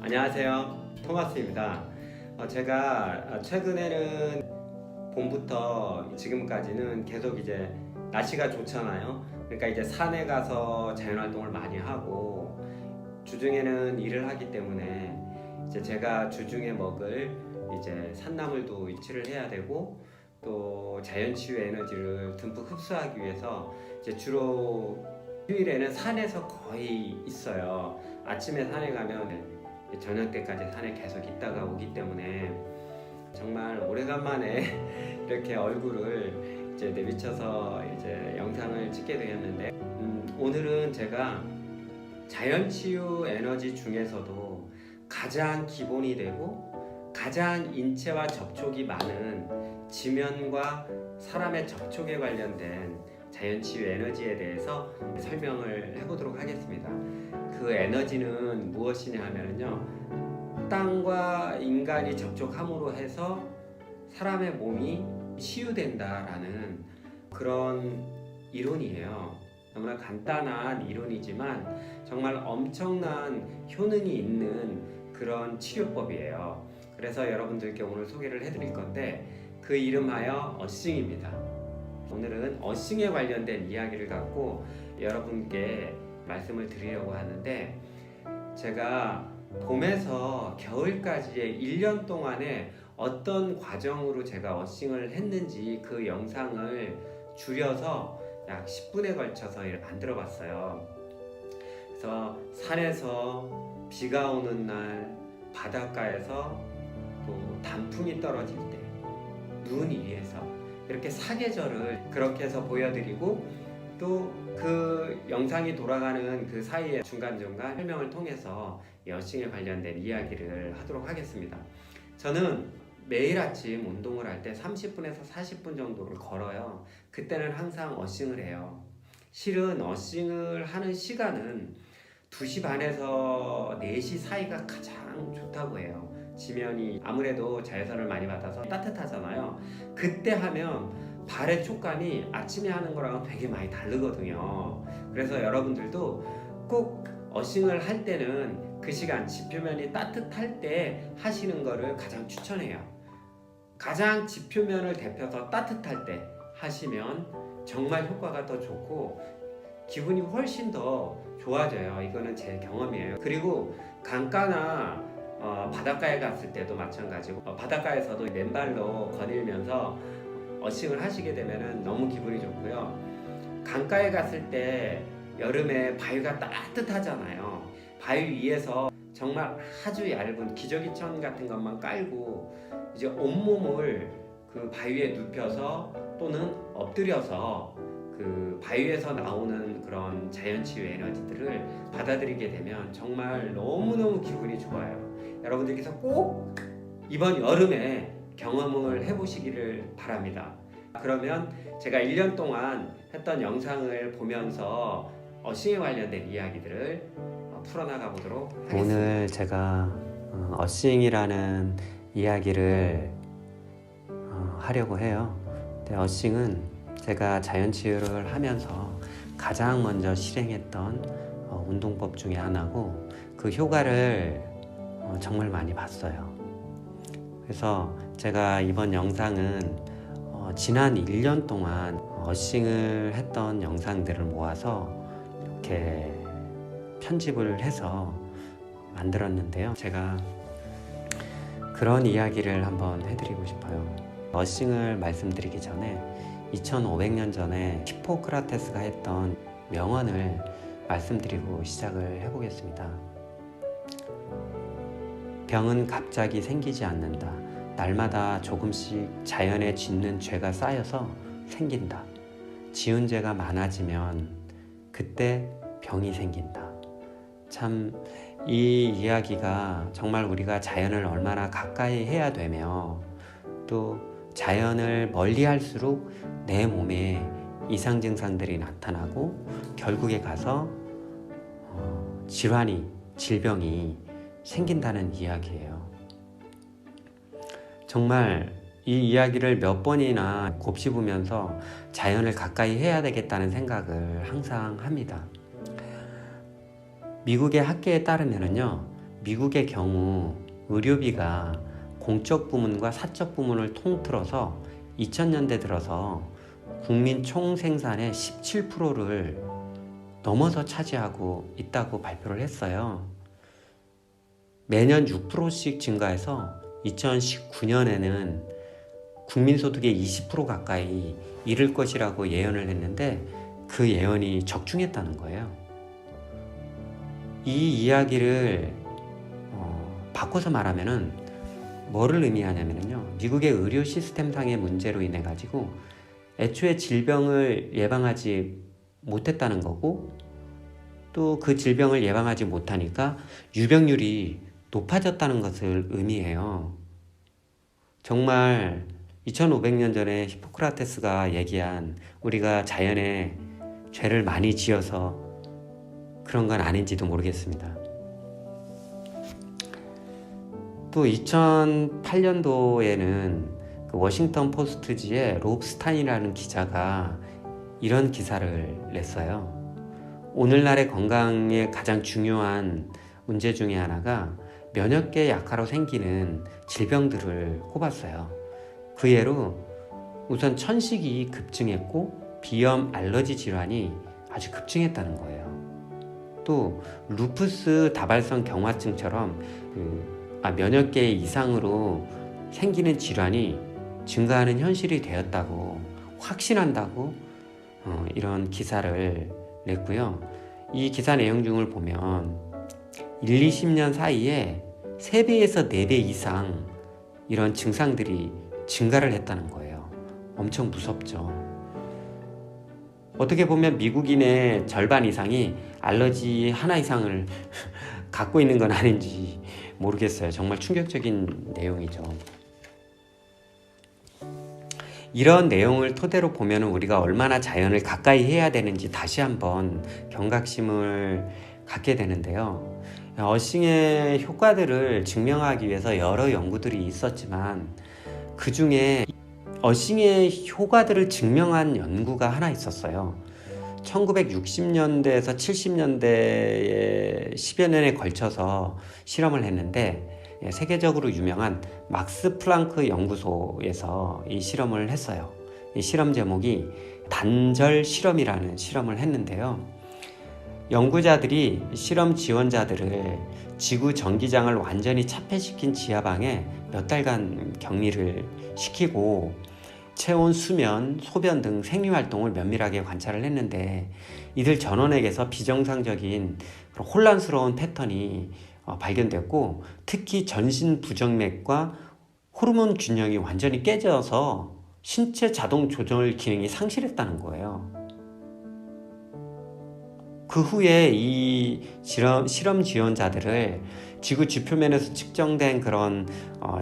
안녕하세요, 토마스입니다. 제가 최근에는 봄부터 지금까지는 계속 이제 날씨가 좋잖아요. 그러니까 이제 산에 가서 자연활동을 많이 하고 주중에는 일을 하기 때문에 이제 제가 주중에 먹을 이제 산나물도 위치를 해야 되고 또 자연치유 에너지를 듬뿍 흡수하기 위해서 이제 주로 휴일에는 산에서 거의 있어요. 아침에 산에 가면 저녁 때까지 산에 계속 있다가 오기 때문에 정말 오래간만에 이렇게 얼굴을 이제 내비쳐서 이제 영상을 찍게 되었는데 오늘은 제가 자연치유 에너지 중에서도 가장 기본이 되고 가장 인체와 접촉이 많은 지면과 사람의 접촉에 관련된 자연치유 에너지에 대해서 설명을 해보도록 하겠습니다. 그 에너지는 무엇이냐 하면요, 땅과 인간이 접촉함으로 해서 사람의 몸이 치유된다라는 그런 이론이에요. 너무나 간단한 이론이지만 정말 엄청난 효능이 있는 그런 치료법이에요. 그래서 여러분들께 오늘 소개를 해드릴 건데 그 이름하여 어싱입니다. 오늘은 어싱에 관련된 이야기를 갖고 여러분께 말씀을 드리려고 하는데, 제가 봄에서 겨울까지의 1년 동안에 어떤 과정으로 제가 어싱을 했는지 그 영상을 줄여서 약 10분에 걸쳐서 만들어 봤어요. 그래서 산에서 비가 오는 날, 바닷가에서 또 단풍이 떨어질 때, 눈 위에서 이렇게 사계절을 그렇게 해서 보여드리고 또 그 영상이 돌아가는 그 사이에 중간중간 설명을 통해서 어싱에 관련된 이야기를 하도록 하겠습니다. 저는 매일 아침 운동을 할 때 30분에서 40분 정도를 걸어요. 그때는 항상 어싱을 해요. 실은 어싱을 하는 시간은 2시 반에서 4시 사이가 가장 좋다고 해요. 지면이 아무래도 자외선을 많이 받아서 따뜻하잖아요. 그때 하면 발의 촉감이 아침에 하는 거랑 되게 많이 다르거든요. 그래서 여러분들도 꼭 어싱을 할 때는 그 시간 지표면이 따뜻할 때 하시는 거를 가장 추천해요. 가장 지표면을 데펴서 따뜻할 때 하시면 정말 효과가 더 좋고 기분이 훨씬 더 좋아져요. 이거는 제 경험이에요. 그리고 강가나 바닷가에 갔을 때도 마찬가지고 바닷가에서도 맨발로 거닐면서 어싱을 하시게 되면 너무 기분이 좋고요. 강가에 갔을 때 여름에 바위가 따뜻하잖아요. 바위 위에서 정말 아주 얇은 기저귀천 같은 것만 깔고 이제 온몸을 그 바위에 눕혀서 또는 엎드려서 그 바위에서 나오는 그런 자연치유 에너지들을 받아들이게 되면 정말 너무너무 기분이 좋아요. 여러분들께서 꼭 이번 여름에 경험을 해보시기를 바랍니다. 그러면 제가 1년 동안 했던 영상을 보면서 어싱에 관련된 이야기들을 풀어나가 보도록 하겠습니다. 오늘 제가 어싱이라는 이야기를 하려고 해요. 근데 어싱은 제가 자연치유를 하면서 가장 먼저 실행했던 운동법 중에 하나고 그 효과를 정말 많이 봤어요. 그래서 제가 이번 영상은 지난 1년 동안 어싱을 했던 영상들을 모아서 이렇게 편집을 해서 만들었는데요. 제가 그런 이야기를 한번 해드리고 싶어요. 어싱을 말씀드리기 전에 2500년 전에 히포크라테스가 했던 명언을 말씀드리고 시작을 해보겠습니다. 병은 갑자기 생기지 않는다. 날마다 조금씩 자연에 짓는 죄가 쌓여서 생긴다. 지은 죄가 많아지면 그때 병이 생긴다. 참 이 이야기가 정말 우리가 자연을 얼마나 가까이 해야 되며 또 자연을 멀리 할수록 내 몸에 이상 증상들이 나타나고 결국에 가서 질병이 생긴다는 이야기예요. 정말 이 이야기를 몇 번이나 곱씹으면서 자연을 가까이 해야 되겠다는 생각을 항상 합니다. 미국의 학계에 따르면요, 미국의 경우 의료비가 공적 부문과 사적 부문을 통틀어서 2000년대 들어서 국민 총 생산의 17%를 넘어서 차지하고 있다고 발표를 했어요. 매년 6%씩 증가해서 2019년에는 국민소득의 20% 가까이 이를 것이라고 예언을 했는데 그 예언이 적중했다는 거예요. 이 이야기를 바꿔서 말하면은 뭐를 의미하냐면요, 미국의 의료 시스템상의 문제로 인해 가지고 애초에 질병을 예방하지 못했다는 거고, 또 그 질병을 예방하지 못하니까 유병률이 높아졌다는 것을 의미해요. 정말 2500년 전에 히포크라테스가 얘기한 우리가 자연에 죄를 많이 지어서 그런 건 아닌지도 모르겠습니다. 또 2008년도에는 그 워싱턴 포스트지의 롭 스타인이라는 기자가 이런 기사를 냈어요. 오늘날의 건강의 가장 중요한 문제 중에 하나가 면역계 약화로 생기는 질병들을 꼽았어요. 그 예로 우선 천식이 급증했고 비염, 알러지 질환이 아주 급증했다는 거예요. 또 루푸스 다발성 경화증처럼 면역계 이상으로 생기는 질환이 증가하는 현실이 되었다고 확신한다고 이런 기사를 냈고요. 이 기사 내용 중을 보면 1-20년 사이에 3배에서 4배 이상 이런 증상들이 증가를 했다는 거예요. 엄청 무섭죠. 어떻게 보면 미국인의 절반 이상이 알러지 하나 이상을 갖고 있는 건 아닌지 모르겠어요. 정말 충격적인 내용이죠. 이런 내용을 토대로 보면 우리가 얼마나 자연을 가까이 해야 되는지 다시 한번 경각심을 갖게 되는데요. 어싱의 효과들을 증명하기 위해서 여러 연구들이 있었지만 그 중에 어싱의 효과들을 증명한 연구가 하나 있었어요. 1960년대에서 70년대에 10여 년에 걸쳐서 실험을 했는데 세계적으로 유명한 막스 플랑크 연구소에서 이 실험을 했어요. 이 실험 제목이 단절 실험이라는 실험을 했는데요. 연구자들이 실험 지원자들을 지구 전기장을 완전히 차폐시킨 지하방에 몇 달간 격리를 시키고 체온, 수면, 소변 등 생리활동을 면밀하게 관찰을 했는데 이들 전원에게서 비정상적인 혼란스러운 패턴이 발견됐고, 특히 전신 부정맥과 호르몬 균형이 완전히 깨져서 신체 자동 조절 기능이 상실했다는 거예요. 그 후에 이 실험 지원자들을 지구 지표면에서 측정된 그런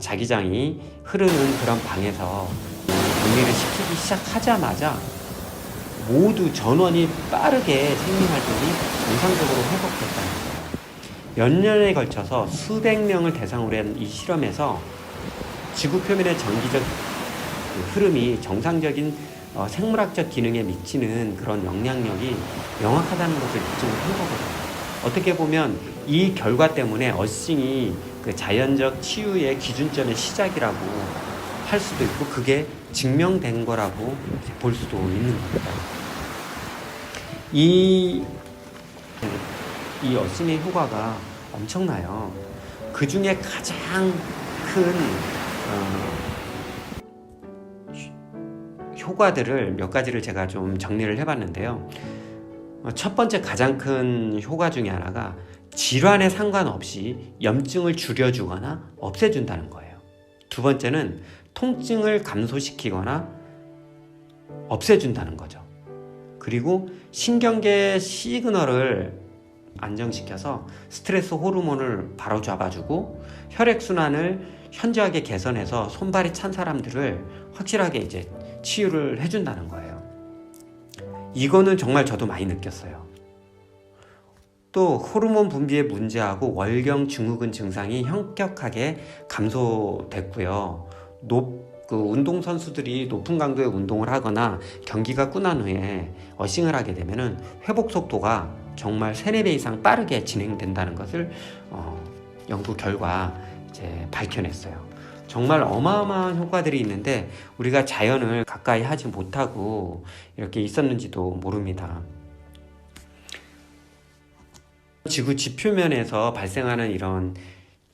자기장이 흐르는 그런 방에서 격리를 시키기 시작하자마자 모두 전원이 빠르게 생리활동이 정상적으로 회복됐다는 거예요. 몇 년에 걸쳐서 수백 명을 대상으로 한 이 실험에서 지구 표면의 전기적 흐름이 정상적인 생물학적 기능에 미치는 그런 영향력이 명확하다는 것을 입증을 한 거거든요. 어떻게 보면 이 결과 때문에 어싱이 그 자연적 치유의 기준점의 시작이라고 할 수도 있고 그게 증명된 거라고 볼 수도 있는 겁니다. 이 어싱의 효과가 엄청나요. 그 중에 가장 큰 효과들을 몇 가지를 제가 좀 정리를 해봤는데요. 첫 번째 가장 큰 효과 중에 하나가 질환에 상관없이 염증을 줄여주거나 없애준다는 거예요. 두 번째는 통증을 감소시키거나 없애준다는 거죠. 그리고 신경계 시그널을 안정시켜서 스트레스 호르몬을 바로 잡아주고 혈액순환을 현저하게 개선해서 손발이 찬 사람들을 확실하게 이제 치유를 해준다는 거예요. 이거는 정말 저도 많이 느꼈어요. 또 호르몬 분비에 문제하고 월경 증후군 증상이 현격하게 감소됐고요. 운동선수들이 높은 강도의 운동을 하거나 경기가 끝난 후에 어싱을 하게 되면은 회복 속도가 정말 3-4배 이상 빠르게 진행된다는 것을 연구 결과 이제 밝혀냈어요. 정말 어마어마한 효과들이 있는데 우리가 자연을 가까이 하지 못하고 이렇게 있었는지도 모릅니다. 지구 지표면에서 발생하는 이런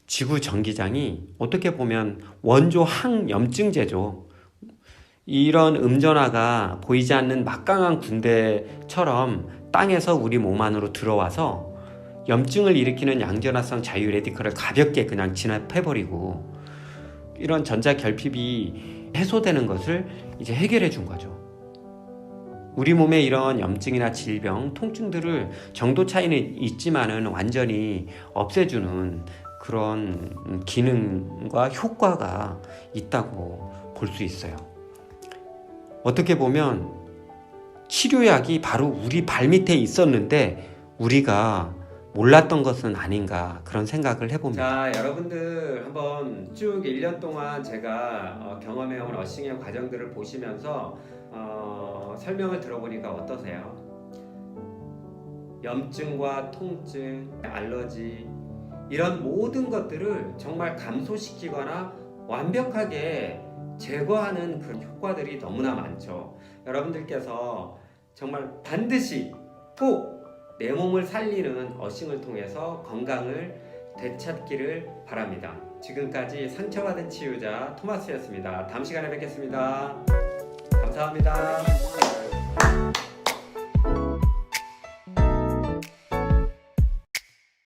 지구 전기장이 어떻게 보면 원조 항염증제죠. 이런 음전화가 보이지 않는 막강한 군대처럼 땅에서 우리 몸 안으로 들어와서 염증을 일으키는 양전화성 자유 레디컬을 가볍게 그냥 진압해버리고 이런 전자 결핍이 해소되는 것을 이제 해결해 준 거죠. 우리 몸에 이런 염증이나 질병, 통증들을 정도 차이는 있지만은 완전히 없애주는 그런 기능과 효과가 있다고 볼 수 있어요. 어떻게 보면 치료약이 바로 우리 발밑에 있었는데 우리가 몰랐던 것은 아닌가 그런 생각을 해봅니다. 자, 여러분들 한번 쭉 1년 동안 제가 경험해온 어싱의 과정들을 보시면서 설명을 들어보니까 어떠세요? 염증과 통증, 알러지 이런 모든 것들을 정말 감소시키거나 완벽하게 제거하는 그런 효과들이 너무나 많죠. 여러분들께서 정말 반드시 꼭 내 몸을 살리는 어싱을 통해서 건강을 되찾기를 바랍니다. 지금까지 상처받은 치유자 토마스였습니다. 다음 시간에 뵙겠습니다. 감사합니다.